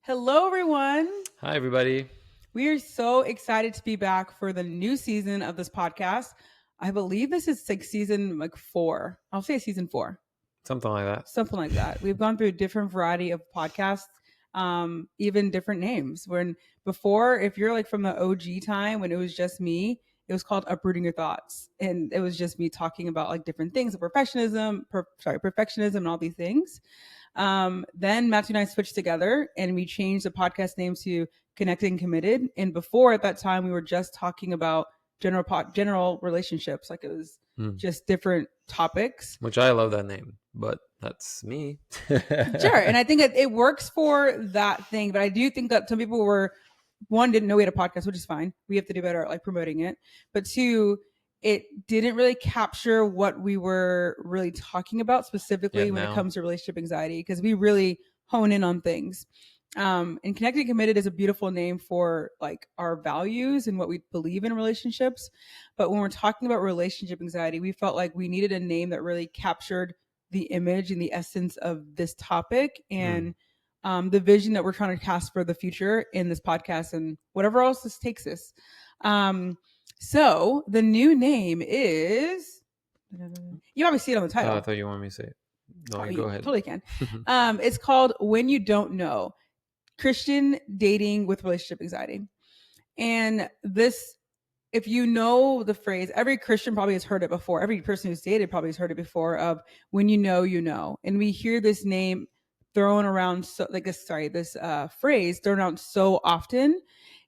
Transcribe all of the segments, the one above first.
Hello, everyone. Hi, everybody. We are so excited to be back for the new season of this podcast. I believe this is season like 4. I'll say season 4, Something like that. something like that. We've gone through a different variety of podcasts, even different names. When before, if you're like from the OG time when it was just me, it was called Uprooting Your Thoughts, and it was just me talking about like different things, perfectionism, and all these things. Then Matthew and I switched together and we changed the podcast name to Connecting Committed. And before at that time, we were just talking about general relationships. Like it was just different topics. Which I love that name, but that's me. Sure. And I think it works for that thing. But I do think that some people didn't know we had a podcast, which is fine. We have to do better at like promoting it. But two, it didn't really capture what we were really talking about specifically when it comes to relationship anxiety, because we really hone in on things. And Connected Committed is a beautiful name for like our values and what we believe in relationships. But when we're talking about relationship anxiety, we felt like we needed a name that really captured the image and the essence of this topic and the vision that we're trying to cast for the future in this podcast and whatever else this takes us. So the new name is, you probably see it on the title. I thought you wanted me to say it. No, you go ahead. Totally can. It's called When You Don't Know, Christian Dating with Relationship Anxiety. And this, if you know the phrase, every Christian probably has heard it before. Every person who's dated probably has heard it before of when you know, you know. And we hear this name thrown around this phrase thrown out so often.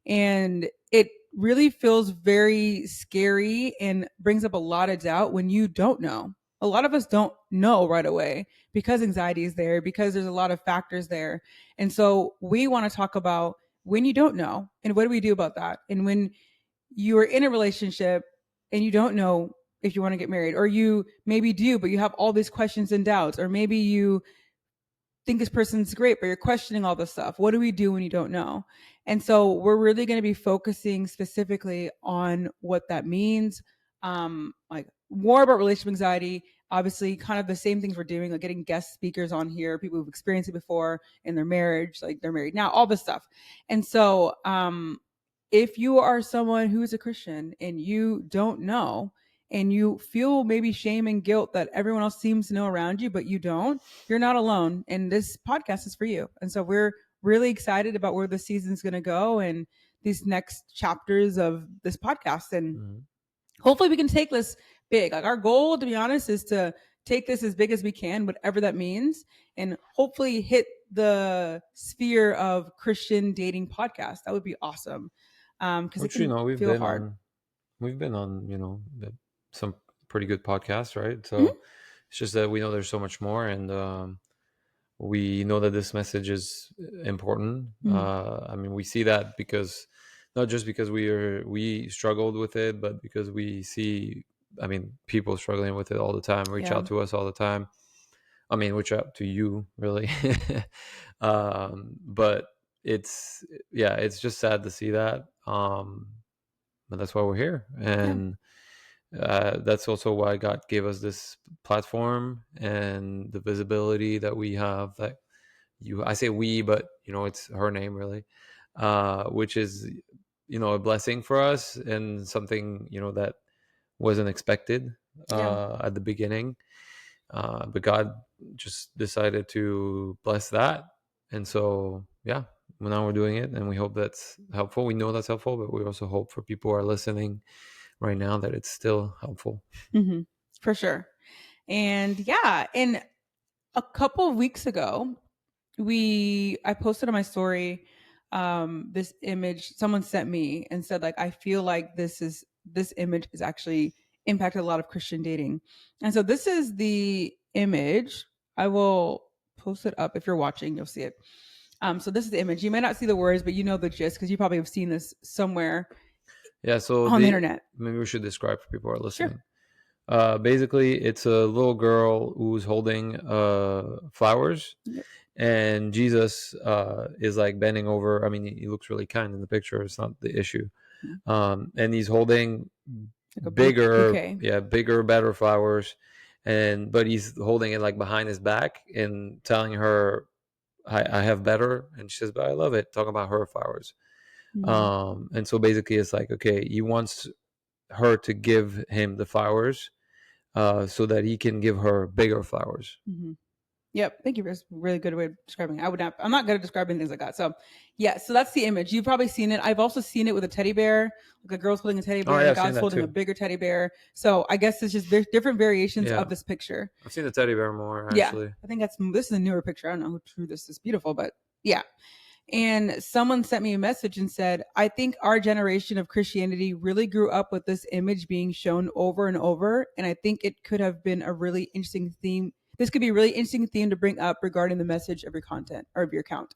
And it really feels very scary and brings up a lot of doubt when you don't know. A lot of us don't know right away because anxiety is there, because there's a lot of factors there. And so we want to talk about when you don't know and what do we do about that? And when you are in a relationship and you don't know if you want to get married, or you maybe do, but you have all these questions and doubts, or maybe you think this person's great, but you're questioning all this stuff. What do we do when you don't know? And so we're really going to be focusing specifically on what that means, like more about relationship anxiety. Obviously, kind of the same things we're doing, like getting guest speakers on here, people who've experienced it before in their marriage, like they're married now, all this stuff. And so, if you are someone who is a Christian and you don't know, and you feel maybe shame and guilt that everyone else seems to know around you, but you don't, you're not alone. And this podcast is for you. And so we're really excited about where the season's going to go and these next chapters of this podcast. And hopefully we can take this big. Like our goal, to be honest, is to take this as big as we can, whatever that means, and hopefully hit the sphere of Christian dating podcast. That would be awesome. Because it can feel hard. We've been on, some pretty good podcasts, right? So it's just that we know there's so much more, and we know that this message is important. I mean, we see that because not just because we struggled with it, but because we see, I mean, people struggling with it all the time, reach out to us all the time. I mean, reach out to you, really. But it's just sad to see that. But that's why we're here. And that's also why God gave us this platform and the visibility that we have. That I say we, but it's her name, really, which is a blessing for us and something that wasn't expected at the beginning. But God just decided to bless that, and so now we're doing it, and we hope that's helpful. We know that's helpful, but we also hope for people who are listening right now that it's still helpful. For sure. And and a couple of weeks ago, I posted on my story this image someone sent me and said, like, I feel like this image is actually impacted a lot of Christian dating. And so this is the image. I will post it up. If you're watching, you'll see it. So this is the image. You may not see the words, but you know the gist because you probably have seen this somewhere. So on the internet. Maybe we should describe for people who are listening. Sure. Basically, it's a little girl who's holding flowers, and Jesus is like bending over. I mean, he looks really kind in the picture. It's not the issue. And he's holding like bigger, better flowers, but he's holding it like behind his back and telling her, I have better, and she says, but I love it, talking about her flowers. Mm-hmm. And so basically it's like, okay, he wants her to give him the flowers, so that he can give her bigger flowers. Mm-hmm. Yep. Thank you. That's a really good way of describing it. I'm not good at describing things like that. So, yeah. So that's the image. You've probably seen it. I've also seen it with a teddy bear, like a girl's holding a teddy Oh bear yeah, and I've seen God's that holding a too. bigger teddy bear. So I guess it's just different variations Yeah, of this picture. I've seen the teddy bear more Yeah. actually. I think this is a newer picture. I don't know how true this is beautiful, but yeah. And someone sent me a message and said, I think our generation of Christianity really grew up with this image being shown over and over. And I think it could have been a really interesting theme. This could be a really interesting theme to bring up regarding the message of your content or of your account.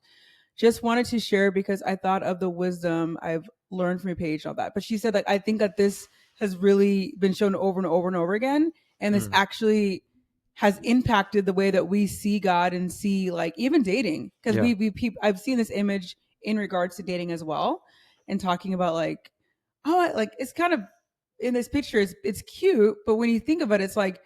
Just wanted to share because I thought of the wisdom I've learned from your page and all that. But she said, like, I think that this has really been shown over and over and over again. And this actually has impacted the way that we see God and see, like, even dating. Because Yeah. I've seen this image in regards to dating as well, and talking about like, oh, like it's kind of in this picture, it's cute, but when you think of it, it's like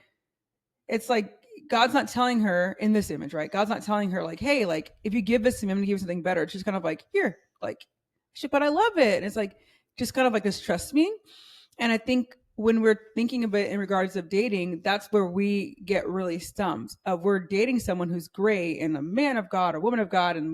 God's not telling her in this image, right? God's not telling her like, hey, like if you give this to me, I'm gonna give you something better. She's kind of like, here, like, shit, but I love it. And it's like just kind of like this trust me. And I think when we're thinking of it in regards of dating, that's where we get really stumped. We're dating someone who's great and a man of God or woman of God, and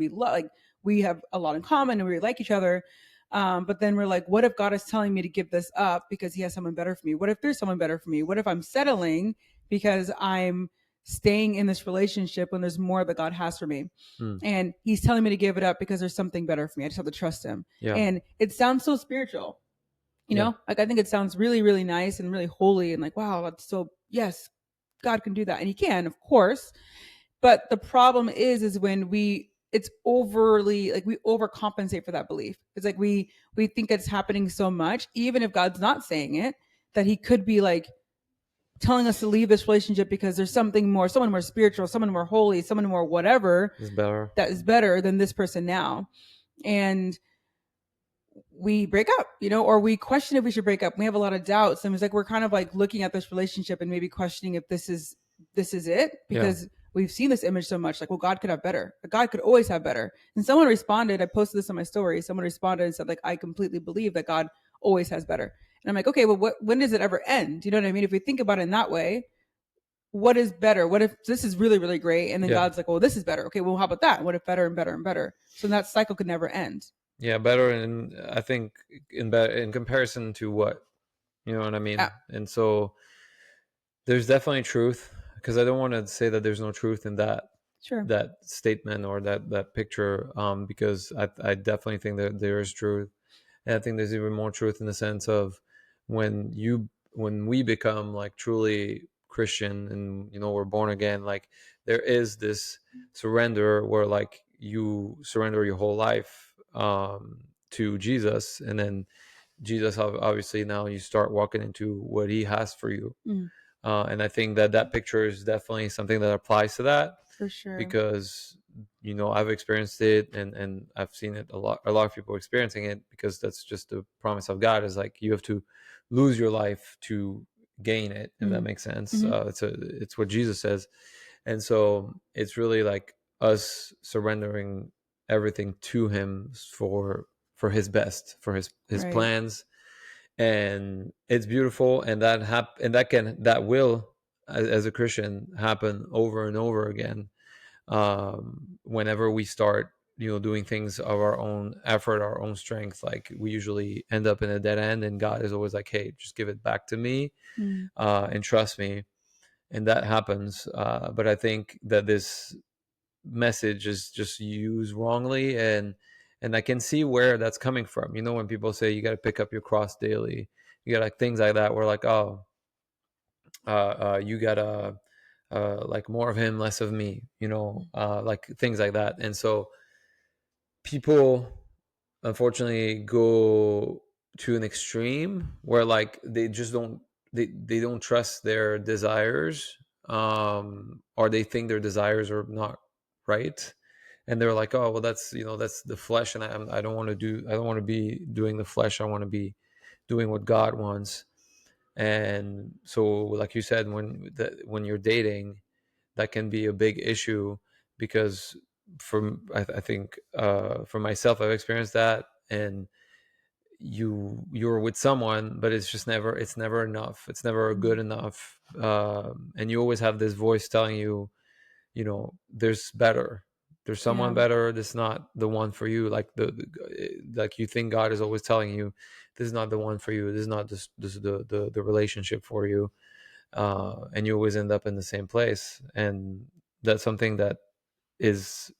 we have a lot in common and we like each other. But then we're like, what if God is telling me to give this up because He has someone better for me? What if there's someone better for me? What if I'm settling because I'm staying in this relationship when there's more that God has for me? And He's telling me to give it up because there's something better for me. I just have to trust Him. Yeah. And it sounds so spiritual. Like I think it sounds really, really nice and really holy and like, wow, that's so, yes, God can do that. And He can, of course. But the problem is when it's overly, like we overcompensate for that belief. It's like we think it's happening so much, even if God's not saying it, that He could be like telling us to leave this relationship because there's something more, someone more spiritual, someone more holy, someone more whatever It's better. that is better than this person now. And we break up, or we question if we should break up. We have a lot of doubts, and it's like we're kind of like looking at this relationship and maybe questioning if this is it because we've seen this image so much. Like, well, God could have better. God could always have better. And someone responded. I posted this on my story. Someone responded and said, like, I completely believe that God always has better. And I'm like, okay, well, when does it ever end? You know what I mean? If we think about it in that way, what is better? What if this is really, really great, and then God's like, well, this is better. Okay, well, how about that? What if better and better and better? So that cycle could never end. Yeah, better, and I think in comparison to what, you know what I mean? Yeah. And so there's definitely truth, because I don't want to say that there's no truth in that Sure. statement or that picture, because I definitely think that there is truth. And I think there's even more truth in the sense of when we become like truly Christian and we're born again, like there is this surrender where like you surrender your whole life to Jesus, and then Jesus obviously now you start walking into what He has for you. And I think that picture is definitely something that applies to that, For sure. because I've experienced it, and I've seen it a lot of people experiencing it, because that's just the promise of God, is like you have to lose your life to gain it, if that makes sense. It's what Jesus says. And so it's really like us surrendering everything to Him for His best, for his Right. plans. And it's beautiful, and that will, as a Christian, happen over and over again, whenever we start doing things of our own effort, our own strength. Like we usually end up in a dead end, and God is always like, hey, just give it back to me, and trust me. And that happens, but I think that this message is just used wrongly, and I can see where that's coming from. When people say you got to pick up your cross daily, you got like things like that, where like, oh, you gotta like more of Him, less of me, like things like that. And so people unfortunately go to an extreme where like they just they don't trust their desires, or they think their desires are not right, and they're like, oh well, that's the flesh, and I don't want to be doing the flesh. I want to be doing what God wants. And so, like you said, when you're dating, that can be a big issue, because I think for myself, I've experienced that. And you're with someone, but it's never enough. It's never good enough. And you always have this voice telling you, there's better. There's someone Yeah. better. This is not the one for you. Like like you think God is always telling you, this is not the one for you. This is not this the relationship for you. And you always end up in the same place. And that's something that is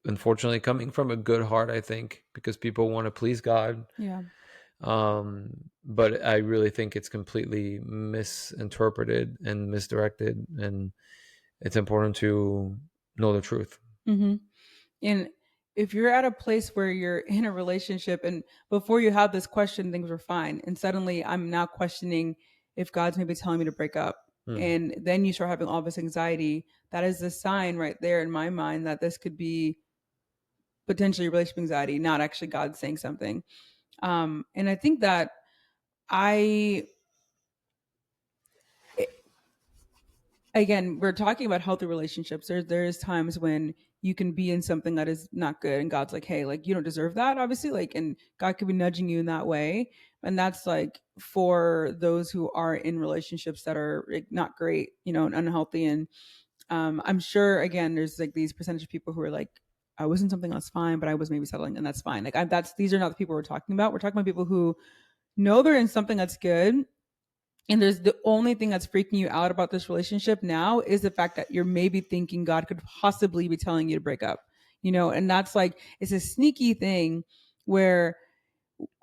unfortunately coming from a good heart, I think, because people want to please God. Yeah. But I really think it's completely misinterpreted and misdirected, and it's important to know the truth. Mm-hmm. And if you're at a place where you're in a relationship and before you have this question, things were fine. And suddenly I'm now questioning if God's maybe telling me to break up. Mm. And then you start having all this anxiety. That is a sign right there in my mind that this could be potentially relationship anxiety, not actually God saying something. And I think that I, again, we're talking about healthy relationships. There's times when you can be in something that is not good, and God's like, hey, like you don't deserve that, obviously, like, and God could be nudging you in that way, and that's like for those who are in relationships that are like, not great, and unhealthy, and I'm sure again, there's like these percentage of people who are like, I was in something that's fine, but I was maybe settling, and that's fine. Like, that's these are not the people we're talking about. We're talking about people who know they're in something that's good, and there's the only thing that's freaking you out about this relationship now is the fact that you're maybe thinking God could possibly be telling you to break up, and that's like, it's a sneaky thing where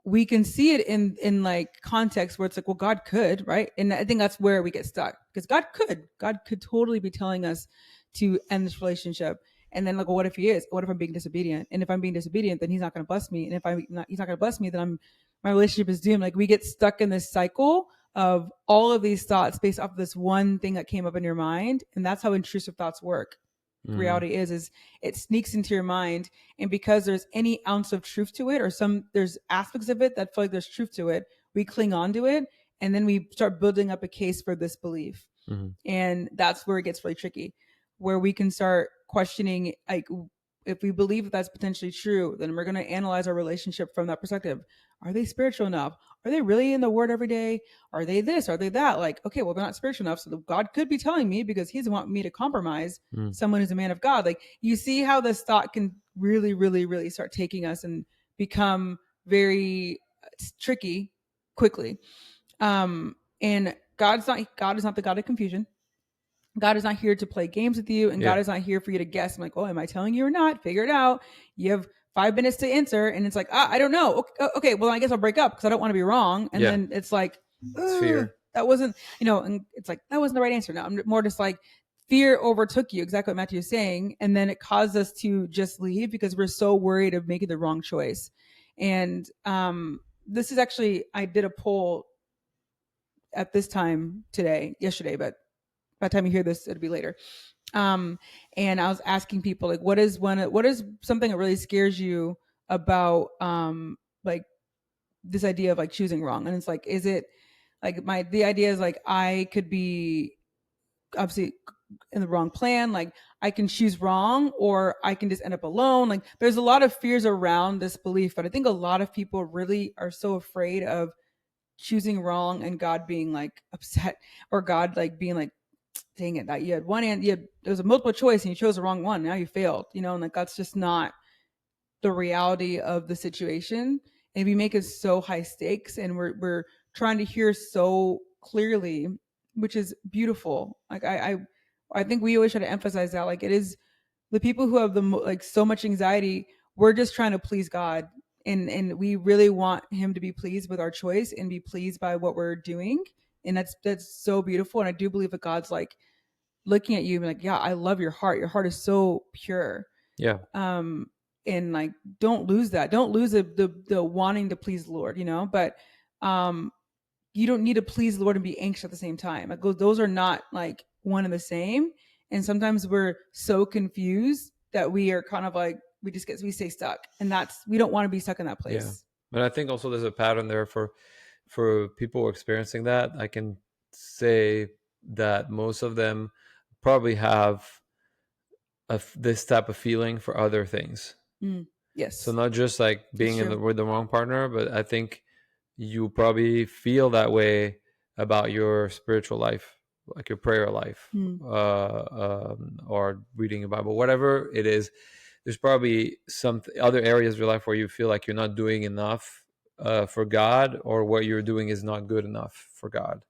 we can see it in like context where it's like, well, God could, right? And I think that's where we get stuck because God could totally be telling us to end this relationship. And then like, well, what if he is? What if I'm being disobedient? And if I'm being disobedient, then he's not going to bless me. And if he's not going to bless me, then my relationship is doomed. Like we get stuck in this cycle of all of these thoughts based off of this one thing that came up in your mind. And that's how intrusive thoughts work. Mm. Reality is it sneaks into your mind, and because there's any ounce of truth to it, or there's aspects of it that feel like there's truth to it, we cling on to it, and then we start building up a case for this belief. Mm-hmm. And that's where it gets really tricky, where we can start questioning, like, if we believe that that's potentially true, then we're going to analyze our relationship from that perspective. Are they spiritual enough? Are they really in the word every day? Are they this? Are they that? Like, okay, well, they're not spiritual enough. So God could be telling me because he doesn't want me to compromise someone who's a man of God. Like, you see how this thought can really, really, really start taking us and become very tricky quickly. And God is not the God of confusion. God is not here to play games with you, and God Yeah. is not here for you to guess. I'm like, oh, am I telling you or not? Figure it out. You have 5 minutes to answer, and it's like, I don't know. Okay, well, I guess I'll break up because I don't want to be wrong. And Yeah. then it's like, It's fear. that wasn't, and it's like that wasn't the right answer. No, I'm more just like fear overtook you, exactly what Matthew is saying, and then it caused us to just leave because we're so worried of making the wrong choice. And this is actually, I did a poll at this time yesterday, but by the time you hear this, it'll be later. Um, and I was asking people like, what is something that really scares you about like this idea of like choosing wrong? And it's like, is it like the idea is like I could be obviously in the wrong plan, like I can choose wrong or I can just end up alone. Like there's a lot of fears around this belief, but I think a lot of people really are so afraid of choosing wrong and God being like upset, or God like being like, dang it, that you had one and there was a multiple choice and you chose the wrong one. Now you failed, and like that's just not the reality of the situation. And we make it so high stakes and we're trying to hear so clearly, which is beautiful. Like I think we always try to emphasize that, like, it is the people who have like so much anxiety, we're just trying to please God, and we really want him to be pleased with our choice and be pleased by what we're doing. And that's so beautiful. And I do believe that God's like looking at you and like, yeah, I love your heart. Your heart is so pure. Yeah. And like, don't lose that. Don't lose the wanting to please the Lord, but you don't need to please the Lord and be anxious at the same time. Like those are not like one and the same. And sometimes we're so confused that we are kind of like, we stay stuck, and we don't want to be stuck in that place. Yeah. But I think also there's a pattern there for people experiencing that. I can say that most of them probably have this type of feeling for other things. So Yes, not just like it's being true. with the wrong partner, but I think you probably feel that way about your spiritual life, like your prayer life, or reading the Bible, whatever it is. There's probably some other areas of your life where you feel like you're not doing enough for God, or what you're doing is not good enough for God.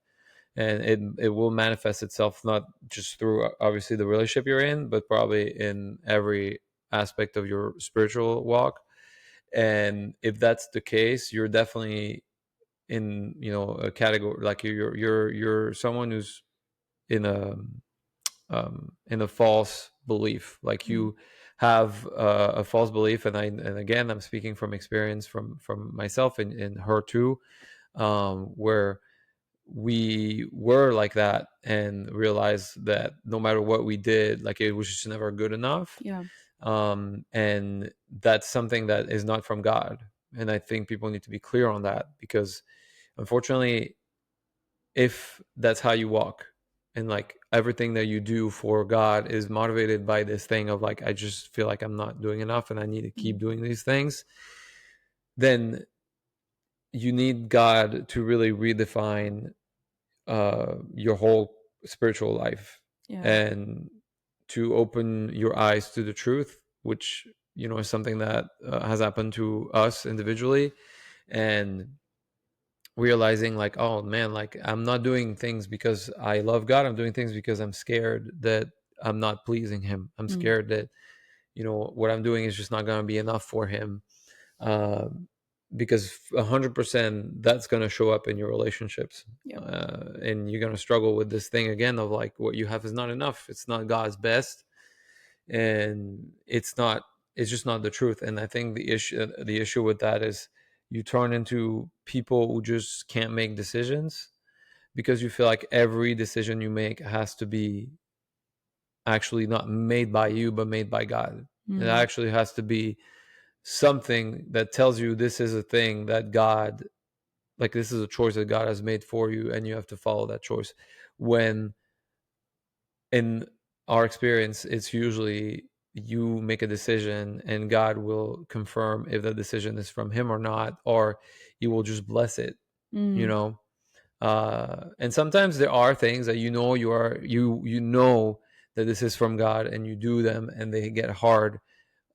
And it will manifest itself not just through obviously the relationship you're in, but probably in every aspect of your spiritual walk. And if that's the case, you're definitely in, a category, like you're someone who's in a false belief, like Mm. you have a false belief. And again, I'm speaking from experience, from myself and her too, where we were like that and realized that no matter what we did, like it was just never good enough. Yeah. And that's something that is not from God. And I think people need to be clear on that, because unfortunately, if that's how you walk, and like everything that you do for God is motivated by this thing of like, I just feel like I'm not doing enough and I need to keep Mm. doing these things, then you need God to really redefine your whole spiritual life, Yeah. and to open your eyes to the truth, which is something that has happened to us individually. And realizing like, oh man, like I'm not doing things because I love God, I'm doing things because I'm scared that I'm not pleasing him, I'm Mm. scared that what I'm doing is just not going to be enough for him. uh, because 100% that's going to show up in your relationships. Yep. And you're going to struggle with this thing again of like, what you have is not enough, it's not God's best, and it's just not the truth. And I think the issue with that is you turn into people who just can't make decisions, because you feel like every decision you make has to be actually not made by you but made by God. It Mm. actually has to be something that tells you this is a thing that God, like this is a choice that God has made for you, and you have to follow that choice. When in our experience, it's usually you make a decision and God will confirm if the decision is from him or not, or he will just bless it, you Mm. know. And sometimes there are things that you know that this is from God, and you do them and they get hard,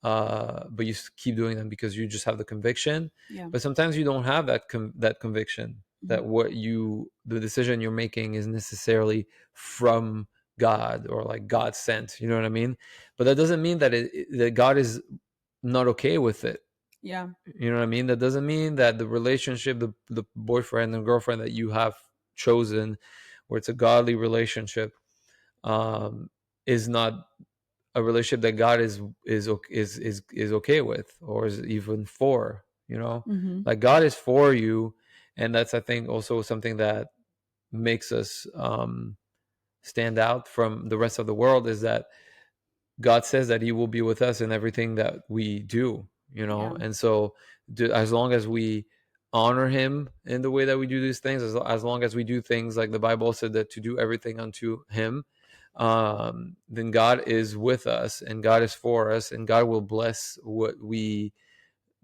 but you keep doing them because you just have the conviction. Yeah. But sometimes you don't have that conviction, Mhm. that the decision you're making is necessarily from God, or like God sent. You know what I mean? But that doesn't mean that God is not okay with it. Yeah. You know what I mean? That doesn't mean that the relationship, the boyfriend and girlfriend that you have chosen, where it's a godly relationship, um, is not a relationship that God is okay with, or is even for. Hmm. Like God is for you, and that's, I think, also something that makes us stand out from the rest of the world, is that God says that He will be with us in everything that we do. Yeah. And so as long as we honor Him in the way that we do these things, as long as we do things like the Bible said, that to do everything unto Him, then God is with us and God is for us, and God will bless what we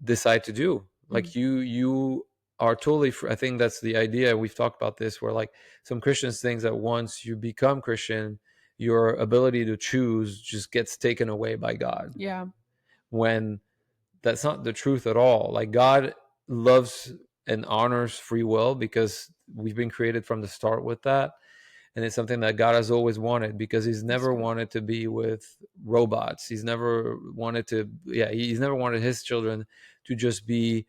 decide to do. Mm. Like you are totally free. I think that's the idea. We've talked about this, where like some Christians think that once you become Christian, your ability to choose just gets taken away by God, Yeah. when that's not the truth at all. Like God loves and honors free will, because we've been created from the start with that. And it's something that God has always wanted, because He's That's never good. wanted to be with robots. He's never wanted to, yeah, He's never wanted His children to just be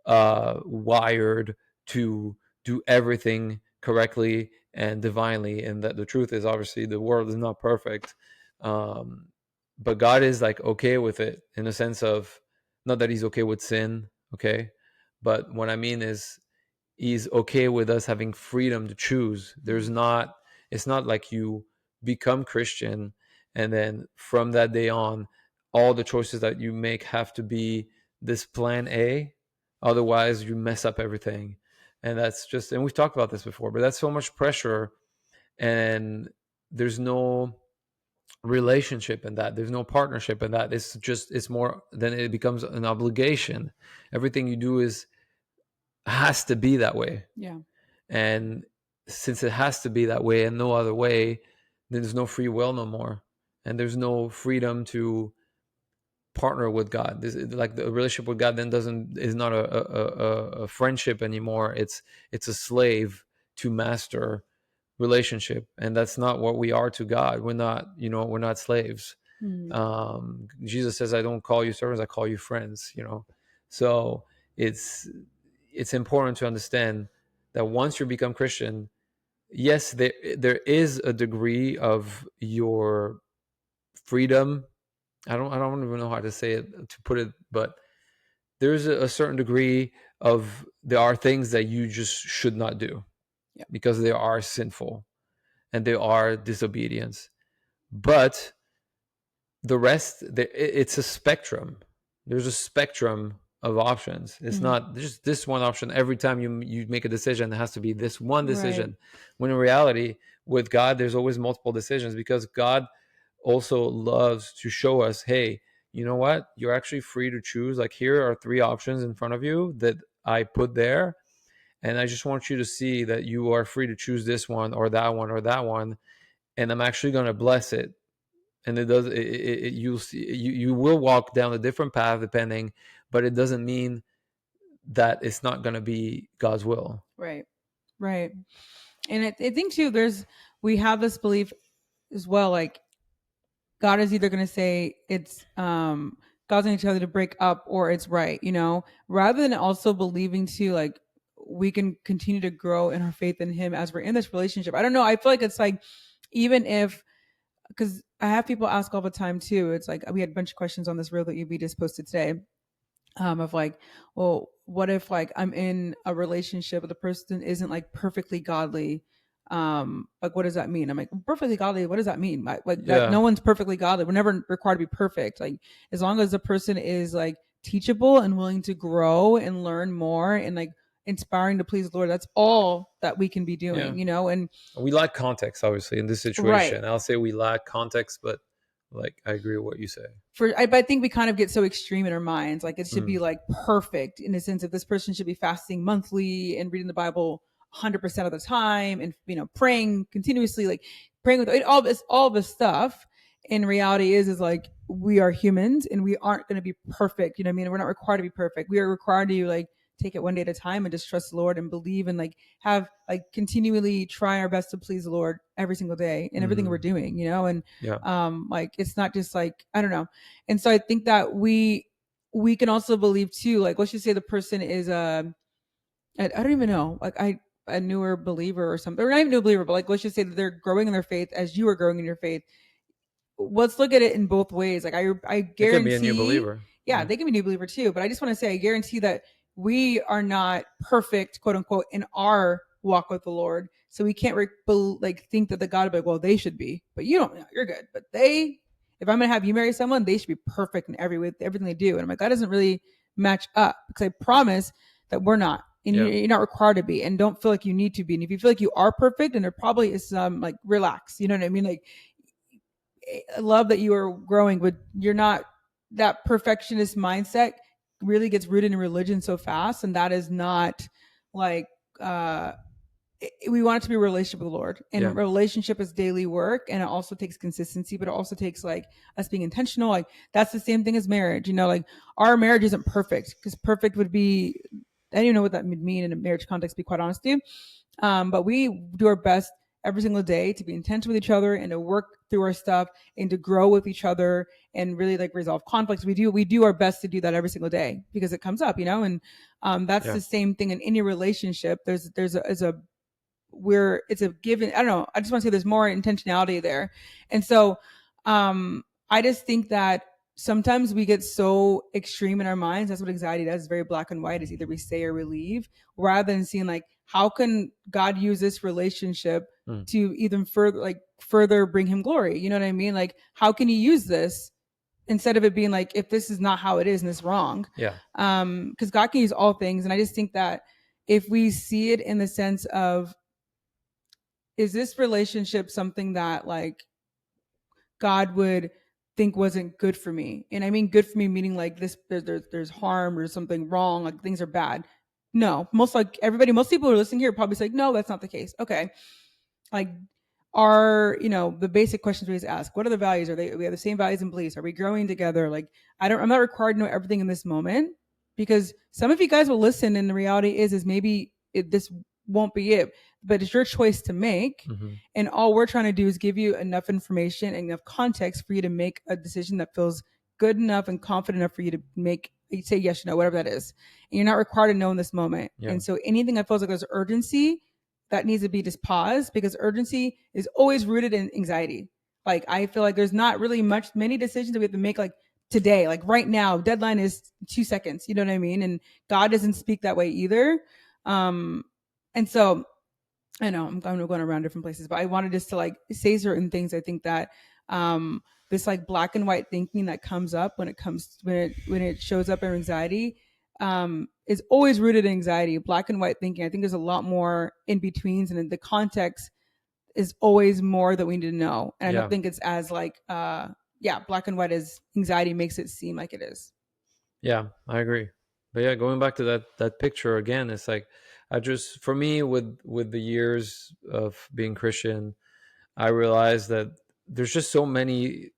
wired to do everything correctly and divinely. And that the truth is, obviously, the world is not perfect. Um, but God is like okay with it, in the sense of, not that He's okay with sin, okay? But what I mean is, He's okay with us having freedom to choose. Mm. It's not like you become Christian and then from that day on, all the choices that you make have to be this plan A. Otherwise, you mess up everything. And that's just, and we've talked about this before, but that's so much pressure. And there's no relationship in that. There's no partnership in that. It's more than it becomes an obligation. Everything you do has to be that way. Yeah. And since it has to be that way and no other way, then there's no free will no more. And there's no freedom to partner with God. Like the relationship with God then is not a friendship anymore. It's a slave to master relationship, and that's not what we are to God. We're not slaves. Jesus says, I don't call you servants, I call you friends. So it's important to understand that once you become Christian, yes, there is a degree of your freedom. I don't even know how to say it, to put it, but there's a certain degree of, there are things that you just should not do, because they are sinful and they are disobedience. But the rest, it's a spectrum. There's a spectrum of options. It's not just this one option. Every time you make a decision, it has to be this one decision. Right. When in reality, with God, there's always multiple decisions, because God also loves to show us, hey, you know what? You're actually free to choose. Like, here are 3 options in front of you that I put there. And I just want you to see that you are free to choose this one or that one or that one. And I'm actually going to bless it. And you'll see, you will walk down a different path depending, but it doesn't mean that it's not going to be God's will. Right. Right. And I think too, we have this belief as well, like God is either going to say it's God's going to tell you to break up or it's right, rather than also believing too, like we can continue to grow in our faith in Him as we're in this relationship. I don't know. I feel like it's like, even if, because I have people ask all the time too. It's like, we had a bunch of questions on this reel that we just posted today. Of like, well, what if like I'm in a relationship with a person isn't like perfectly godly? Like, what does that mean? I'm like, perfectly godly, what does that mean? Like that no one's perfectly godly. We're never required to be perfect. Like, as long as the person is like teachable and willing to grow and learn more and like inspiring to please the Lord, that's all that we can be doing, and we lack context, obviously, in this situation. Right. I'll say we lack context, but like, I agree with what you say. But I think we kind of get so extreme in our minds. Like, it should be like perfect, in the sense of this person should be fasting monthly and reading the Bible 100% of the time, and praying continuously, like praying with all this stuff. In reality is like, we are humans and we aren't going to be perfect. We're not required to be perfect. We are required to like take it one day at a time and just trust the Lord and believe, and like have like continually try our best to please the Lord every single day in everything we're doing, and like, it's not just like, I don't know. And so I think that we can also believe too, like, let's just say the person is I don't even know, like a newer believer or something, or not even a new believer, but like, let's just say that they're growing in their faith as you are growing in your faith. Let's look at it in both ways. Like, I guarantee, they can be a new believer. Yeah, they can be a new believer too. But I just want to say, I guarantee that we are not perfect, quote unquote, in our walk with the Lord. So we can't like think that the God will be like, well, they should be, but you don't know, you're good. But if I'm going to have you marry someone, they should be perfect in everything they do. And I'm like, that doesn't really match up, because I promise that we're not. And you're not required to be, and don't feel like you need to be. And if you feel like you are perfect, and there probably is some, like, relax. You know what I mean? Like, I love that you are growing, but you're not, that perfectionist mindset really gets rooted in religion so fast. And that is not like, we want it to be a relationship with the Lord, and relationship is daily work, and it also takes consistency, but it also takes like us being intentional. Like, that's the same thing as marriage, like our marriage isn't perfect, because perfect would be, I don't even know what that would mean in a marriage context, to be quite honest with you. But we do our best every single day to be intentional with each other and to work through our stuff and to grow with each other and really like resolve conflicts. We do our best to do that every single day, because it comes up, and that's the same thing in any relationship. It's a given. I don't know. I just want to say there's more intentionality there. And so I just think that sometimes we get so extreme in our minds. That's what anxiety does. It's very black and white. It's either we stay or we leave, rather than seeing like, how can God use this relationship to even further bring Him glory? You know what I mean? Like, how can He use this, instead of it being like, if this is not how it is and it's wrong? Because God can use all things. And I just think that if we see it in the sense of, is this relationship something that like God would think wasn't good for me. And I mean good for me meaning like this there's harm or something wrong, like things are bad. No, most people who are listening here probably say, no, that's not the case. Okay. Like are, the basic questions we always ask, what are the values? We have the same values and beliefs? Are we growing together? Like I'm not required to know everything in this moment, because some of you guys will listen and the reality is maybe this won't be it, but it's your choice to make. Mm-hmm. And all we're trying to do is give you enough information and enough context for you to make a decision that feels good enough and confident enough for you to say yes or no, whatever that is. And you're not required to know in this moment. Yeah. And so anything that feels like there's urgency, that needs to be just paused, because urgency is always rooted in anxiety. Like I feel like there's not really many decisions that we have to make like today, like right now. Deadline is 2 seconds. You know what I mean? And God doesn't speak that way either. And so I know I'm going around different places, but I wanted just to like say certain things. I think that this like black and white thinking that comes up when it shows up in anxiety is always rooted in anxiety. Black and white thinking. I think there's a lot more in betweens, and the context is always more that we need to know. And I don't think it's as like black and white as anxiety makes it seem like it is. Yeah, I agree. But yeah, going back to that picture again, it's like for me with the years of being Christian, I realized that there's just so many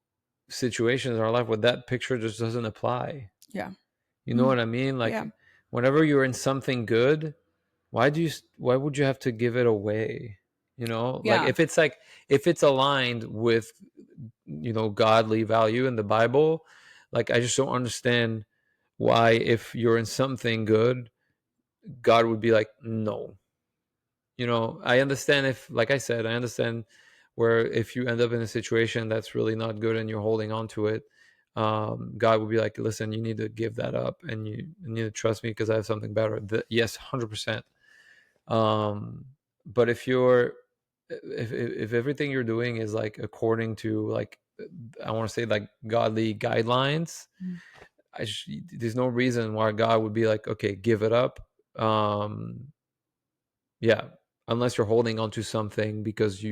situations in our life where that picture just doesn't apply. Yeah. You know what I mean? Like whenever you're in something good, why would you have to give it away? Like if it's aligned with godly value in the Bible, like I just don't understand why, if you're in something good, God would be like, no. I understand like I said, I understand where if you end up in a situation that's really not good and you're holding on to it, God would be like, listen, you need to give that up and you need to trust me because I have something better. Yes, 100%. But if everything you're doing is like according to, like, I want to say, like, godly guidelines, there's no reason why God would be like, okay, give it up. Yeah, unless you're holding on to something because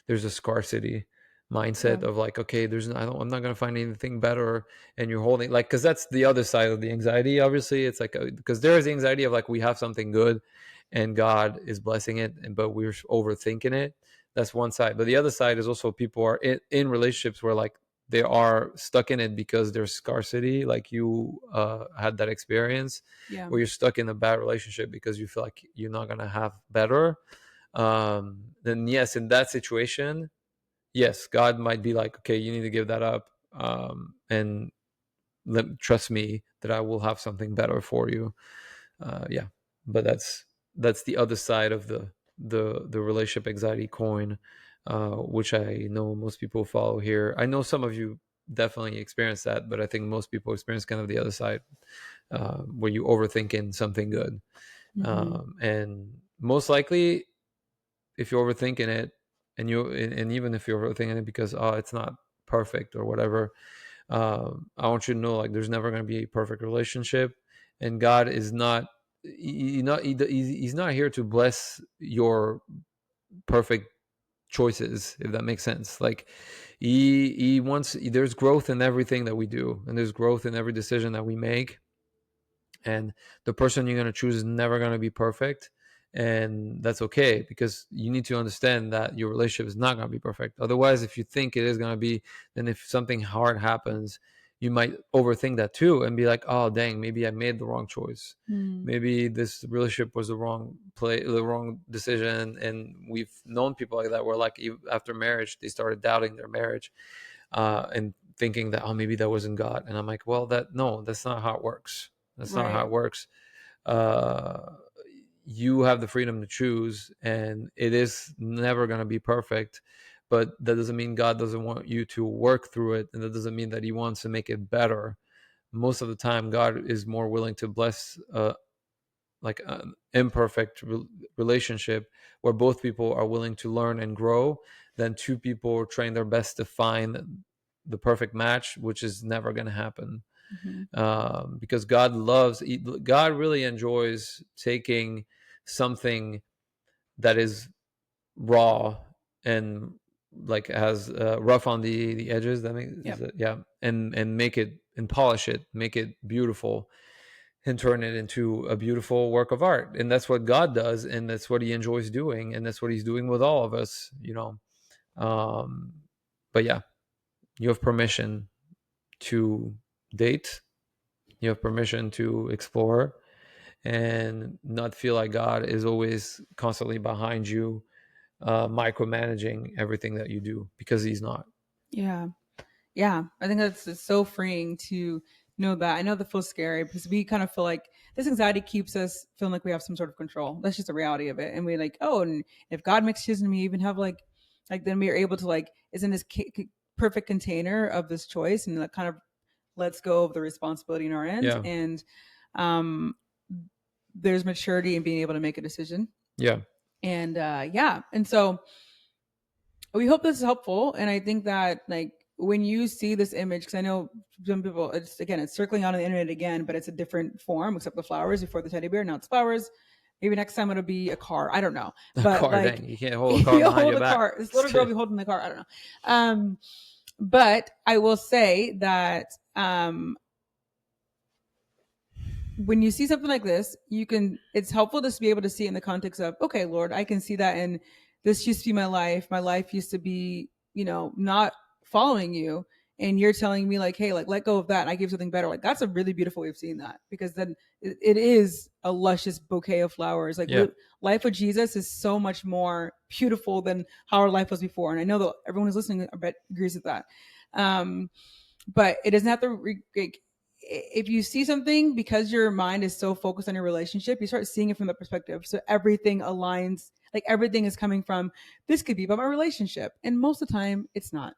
there's a scarcity mindset of like, okay, I'm not going to find anything better, and you're holding, like, because that's the other side of the anxiety. Obviously, it's like, because there is the anxiety of like, we have something good and God is blessing it, but we're overthinking it. That's one side. But the other side is also people are in relationships where like they are stuck in it because there's scarcity, like you had that experience where you're stuck in a bad relationship because you feel like you're not going to have better. Then yes, in that situation, yes, God might be like, okay, you need to give that up, and trust me that I will have something better for you. Yeah, but that's the other side of the relationship anxiety coin, which I know most people follow here. I know some of you definitely experience that, but I think most people experience kind of the other side, where you overthinking something good. And most likely, if you're overthinking it, and even if you're overthinking it because, oh, it's not perfect or whatever, I want you to know, like, there's never going to be a perfect relationship, and God is not he's not here to bless your perfect choices, if that makes sense. Like, he wants, there's growth in everything that we do, and there's growth in every decision that we make, and the person you're going to choose is never going to be perfect, and that's okay, because you need to understand that your relationship is not going to be perfect. Otherwise, if you think it is going to be, then if something hard happens, you might overthink that too and be like, oh dang, maybe I made the wrong choice. Maybe this relationship was the wrong decision. And we've known people like that, where like after marriage they started doubting their marriage, and thinking that, oh, maybe that wasn't God. And I'm like, well, that's not how it works. That's not how it works. You have the freedom to choose, and it is never going to be perfect, but that doesn't mean God doesn't want you to work through it, and that doesn't mean that he wants to make it better. Most of the time, God is more willing to bless like an imperfect relationship where both people are willing to learn and grow, than two people trying their best to find the perfect match, which is never going to happen. Because God really enjoys taking something that is raw and like has rough on the edges. That makes Yep. yeah, and make it and polish it, make it beautiful, and turn it into a beautiful work of art. And that's what God does, and that's what He enjoys doing, and that's what He's doing with all of us. Um, but yeah, you have permission to date. You have permission to explore and not feel like God is always constantly behind you, micromanaging everything that you do, because He's not. Yeah. Yeah. I think that's it's so freeing to know that. I know that feels scary because we kind of feel like this anxiety keeps us feeling like we have some sort of control. That's just the reality of it. And we like, oh, and if God makes choices and we even have like then we are able to like, is in this perfect container of this choice, and that kind of lets go of the responsibility in our end. Yeah. And um, there's maturity in being able to make a decision. Yeah. And yeah. And so we hope this is helpful. And I think that like when you see this image, because I know some people, it's circling on the internet again, but it's a different form, except the flowers before the teddy bear. Now it's flowers. Maybe next time it'll be a car. I don't know. A But car, like dang, you can't hold a car you'll behind hold your the back. car. This little girl be holding the car. I don't know. But I will say that when you see something like this, it's helpful just to be able to see it in the context of, okay, Lord, I can see that. And this used to be my life. My life used to be, not following you. And you're telling me like, hey, like let go of that. And I give something better. Like that's a really beautiful way of seeing that, because then it is a luscious bouquet of flowers. Like Yeah. life with Jesus is so much more beautiful than how our life was before. And I know that everyone who's listening, I bet, agrees with that. But it doesn't have to if you see something, because your mind is so focused on your relationship, you start seeing it from the perspective. So everything aligns, like everything is coming from, this could be about my relationship. And most of the time it's not.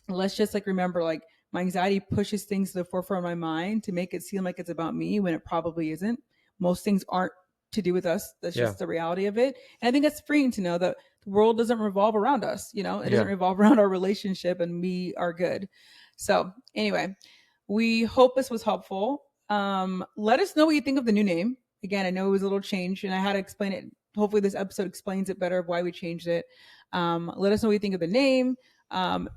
Let's just like remember, like my anxiety pushes things to the forefront of my mind to make it seem like it's about me when it probably isn't. Most things aren't to do with us. That's Yeah. just the reality of it. And I think it's freeing to know that the world doesn't revolve around us. It doesn't Yeah. revolve around our relationship, and we are good. So anyway, we hope this was helpful. Let us know what you think of the new name. Again, I know it was a little change and I had to explain it. Hopefully this episode explains it better of why we changed it. Let us know what you think of the name.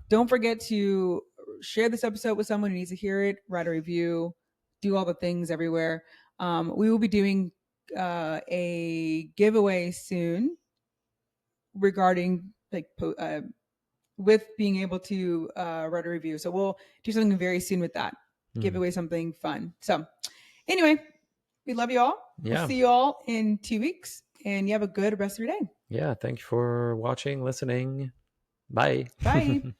Don't forget to share this episode with someone who needs to hear it, write a review, do all the things everywhere. We will be doing a giveaway soon regarding like with being able to write a review. So we'll do something very soon with that. Give away something fun. So anyway, we love you all. Yeah. We'll see you all in 2 weeks, and you have a good rest of your day. Yeah. Thank you for watching, listening. Bye. Bye.